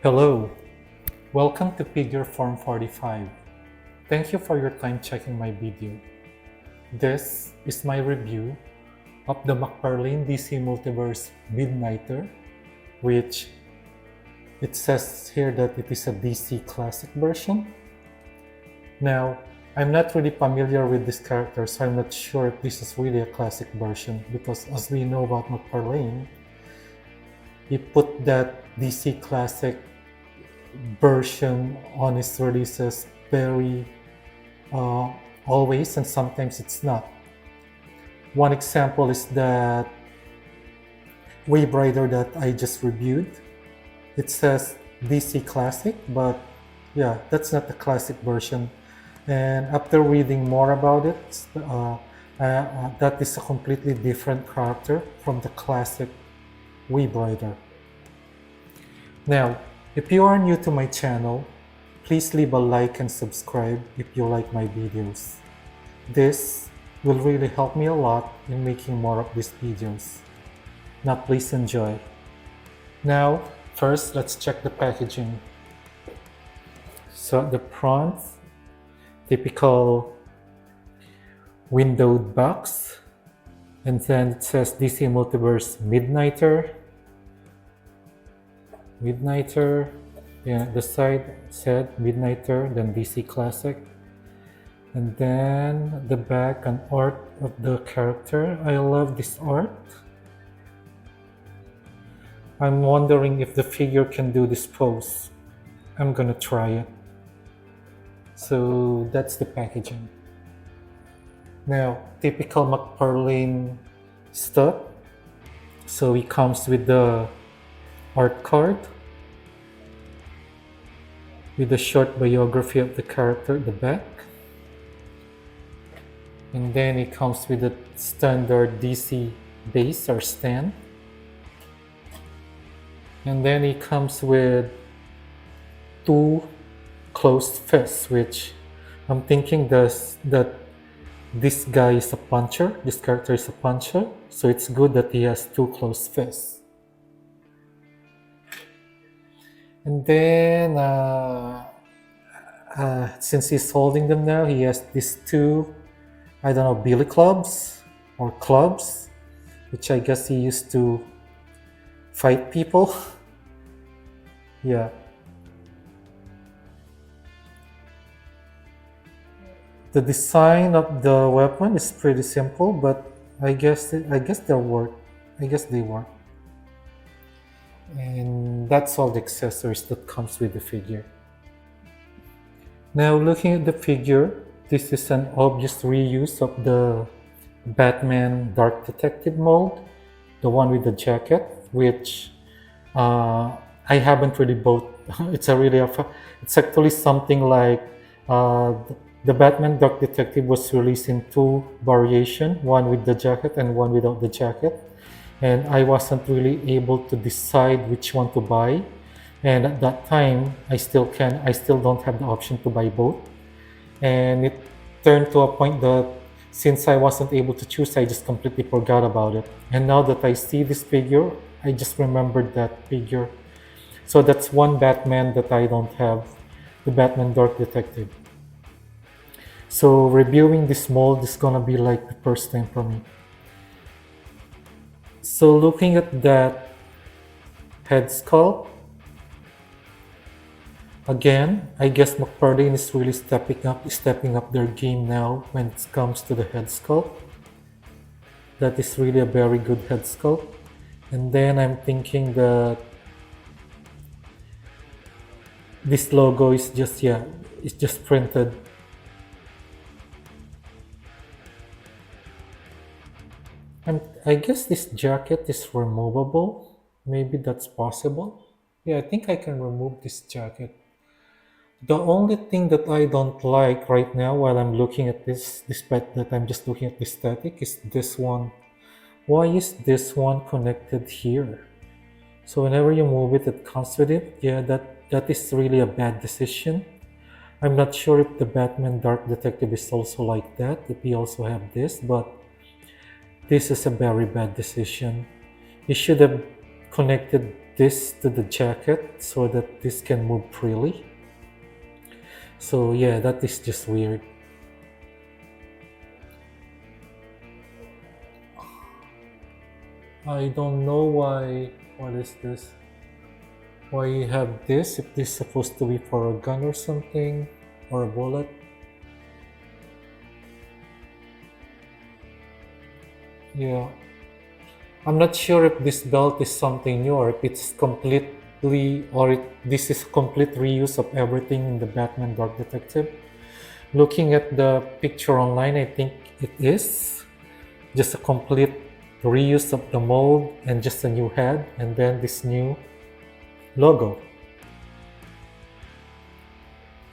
Hello, welcome to Figure Form 45. Thank you for your time checking my video. This is my review of the Mcfarlane DC Multiverse Midnighter, which it says here that it is a DC Classic version. Now, I'm not really familiar with this character, so I'm not sure if this is really a classic version, because as we know about Mcfarlane, he put that DC Classic version on his releases very always, and sometimes it's not. One example is that Wave Rider that I just reviewed. It says DC Classic, but yeah, that's not the classic version. And after reading more about it, that is a completely different character from the classic Wave Rider. Now, if you are new to my channel, please leave a like and subscribe if you like my videos. This will really help me a lot in making more of these videos. Now please enjoy. Now, first let's check the packaging. So the front, typical windowed box, and then it says DC Multiverse Midnighter. Yeah, the side said Midnighter, then DC Classic, and then the back and art of the character. I love this art. I'm wondering if the figure can do this pose. I'm gonna try it. So that's the packaging. Now, typical Mcfarlane stuff. So it comes with the art card with a short biography of the character at the back. And then it comes with a standard DC base or stand. And then it comes with two closed fists, which I'm thinking that this guy is a puncher, this character is a puncher, so it's good that he has two closed fists. And then, since he's holding them now, he has these two, I don't know, billy clubs or clubs, which I guess he used to fight people. Yeah. The design of the weapon is pretty simple, but I guess they work. And that's all the accessories that comes with the figure. Now looking at the figure, this is an obvious reuse of the Batman Dark Detective mold, the one with the jacket, which I haven't really bought. It's actually something like the Batman Dark Detective was released in two variations, one with the jacket and one without the jacket. And I wasn't really able to decide which one to buy. And at that time, I still don't have the option to buy both. And it turned to a point that since I wasn't able to choose, I just completely forgot about it. And now that I see this figure, I just remembered that figure. So that's one Batman that I don't have, the Batman Dark Detective. So reviewing this mold is gonna be like the first time for me. So looking at that head sculpt, again, I guess Mcfarlane is really stepping up their game now when it comes to the head sculpt. That is really a very good head sculpt. And then I'm thinking that this logo is just, yeah, it's just printed. I guess this jacket is removable. Maybe that's possible. Yeah, I think I can remove this jacket. The only thing that I don't like right now while I'm looking at this, despite that I'm just looking at the static, is this one. Why is this one connected here? So whenever you move it, it comes with it. Yeah, that is really a bad decision. I'm not sure if the Batman Dark Detective is also like that, if he also have this, but this is a very bad decision. You should have connected this to the jacket so that this can move freely. So yeah, that is just weird. I don't know why. What is this? Why you have this if this is supposed to be for a gun or something, or a bullet? Yeah, I'm not sure if this belt is something new or if it's completely, or this is complete reuse of everything in the Batman Dark Detective. Looking at the picture online, I think it is just a complete reuse of the mold and just a new head and then this new logo.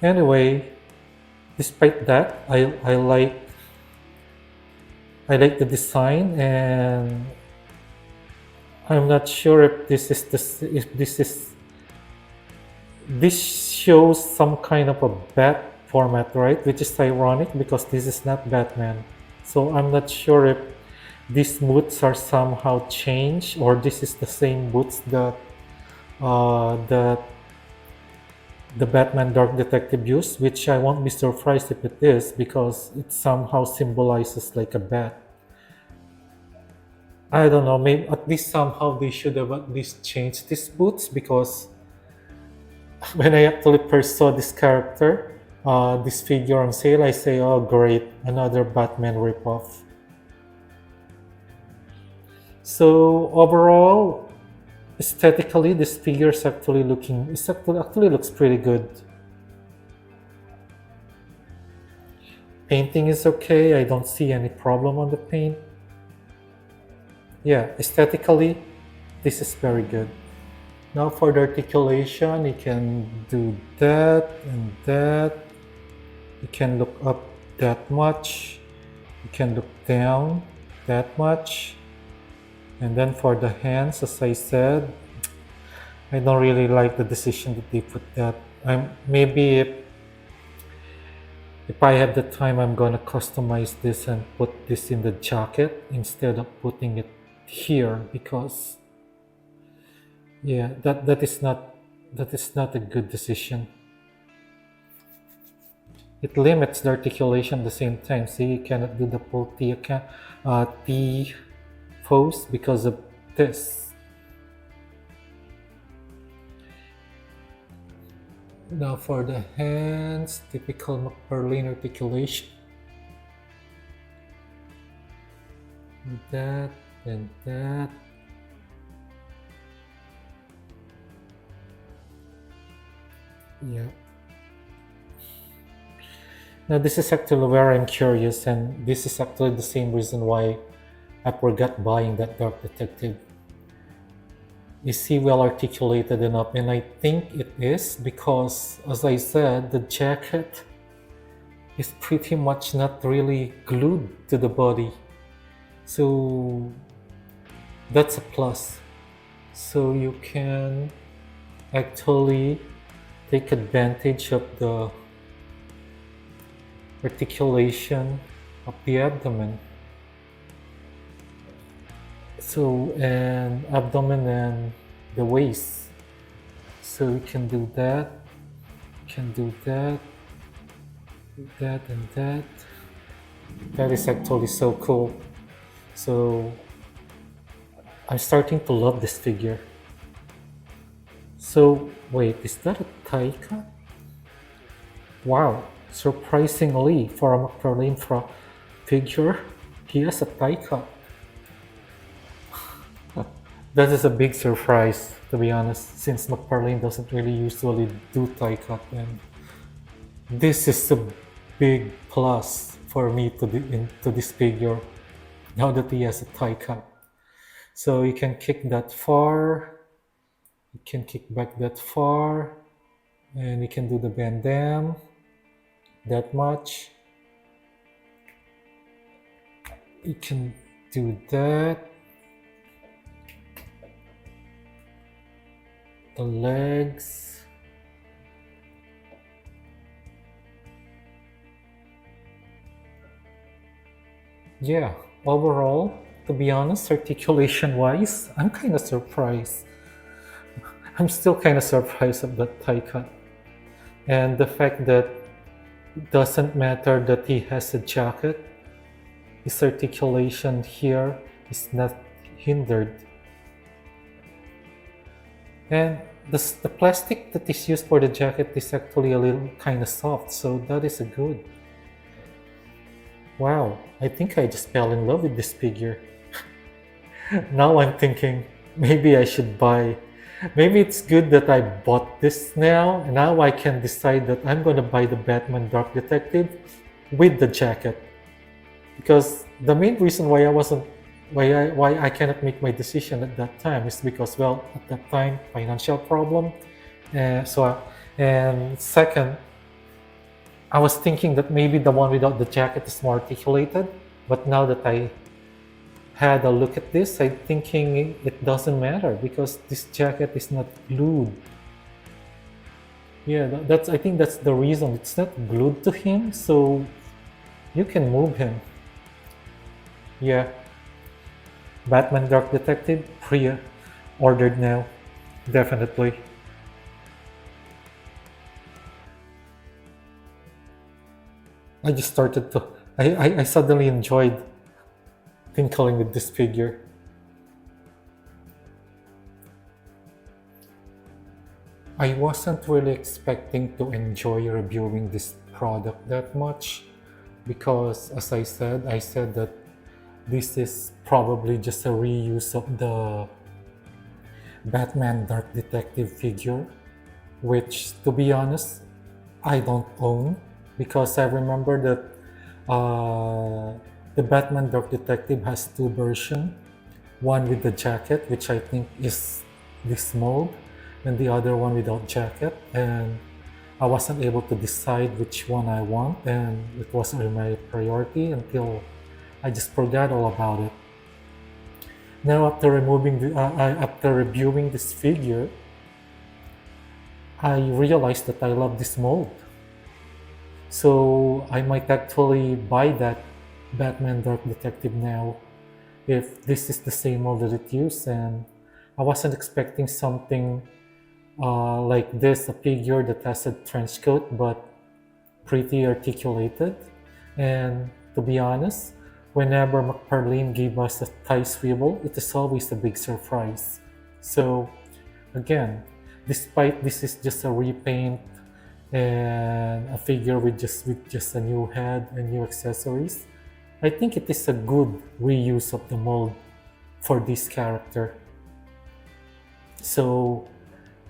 Anyway, despite that, I like the design, and I'm not sure if this shows some kind of a bat format, right? Which is ironic because this is not Batman. So I'm not sure if these boots are somehow changed or this is the same boots that that the Batman Dark Detective used, which I won't be surprised if it is because it somehow symbolizes like a bat. I don't know, maybe at least somehow they should have at least changed these boots because when I actually first saw this character, this figure on sale, I say, oh great, another Batman ripoff. So overall, aesthetically, this figure is actually looks pretty good. Painting is okay. I don't see any problem on the paint. Yeah, aesthetically, this is very good. Now for the articulation, you can do that and that. You can look up that much. You can look down that much. And then for the hands, as I said, I don't really like the decision that they put that. Maybe if I have the time, I'm gonna customize this and put this in the jacket instead of putting it here because yeah, that is not a good decision. It limits the articulation at the same time. See, you cannot do the full T pose because of this. Now for the hands, typical Mcfarlane articulation. That and that. Yeah. Now this is actually where I'm curious, and this is actually the same reason why I forgot buying that Dark Detective. Is he well articulated enough? And I think it is because, as I said, the jacket is pretty much not really glued to the body. So that's a plus. So you can actually take advantage of the articulation of the abdomen. So, and abdomen and the waist. So you can do that, can do that, and that. That is actually so cool. So I'm starting to love this figure. So wait, is that a tie cut? Wow, surprisingly for a Mcfarlane figure, he has a tie cut. That is a big surprise, to be honest, since Mcfarlane doesn't really usually do tie cut, and this is a big plus for me to this figure now that he has a tie cut. So you can kick that far, you can kick back that far, and you can do the Van Damme that much. You can do that. The legs. Yeah, overall, to be honest, articulation wise, I'm kind of surprised. I'm still kind of surprised of that tie cut. And the fact that it doesn't matter that he has a jacket, his articulation here is not hindered. And the plastic that is used for the jacket is actually a little kind of soft, so that is a good. Wow, I think I just fell in love with this figure. Now I'm thinking maybe I should buy. Maybe it's good that I bought this now. Now I can decide that I'm gonna buy the Batman Dark Detective with the jacket. Because the main reason why I cannot make my decision at that time is because, well, at that time financial problem. And second, I was thinking that maybe the one without the jacket is more articulated, but now that I had a look at this, I'm thinking it doesn't matter because this jacket is not glued. Yeah, that's I think that's the reason it's not glued to him, so you can move him. Yeah, Batman Dark Detective pre-ordered now, definitely. I just started to. I suddenly enjoyed tinkling with this figure. I wasn't really expecting to enjoy reviewing this product that much because, as I said that this is probably just a reuse of the Batman Dark Detective figure, which, to be honest, I don't own because I remember that the Batman Dark Detective has two versions, one with the jacket, which I think is this mold, and the other one without jacket, and I wasn't able to decide which one I want, and it wasn't my priority until I just forgot all about it. Now, after reviewing this figure, I realized that I love this mold. So I might actually buy that Batman Dark Detective now if this is the same mold that it used, and I wasn't expecting something like this, a figure that has a trench coat but pretty articulated. And to be honest, whenever Mcfarlane gave us a tie swivel, it is always a big surprise. So again, despite this is just a repaint and a figure with just a new head and new accessories, I think it is a good reuse of the mold for this character. So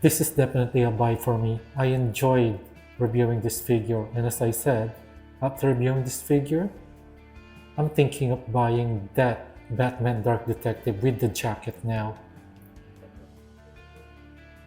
this is definitely a buy for me. I enjoyed reviewing this figure, and as I said, after reviewing this figure, I'm thinking of buying that Batman Dark Detective with the jacket now.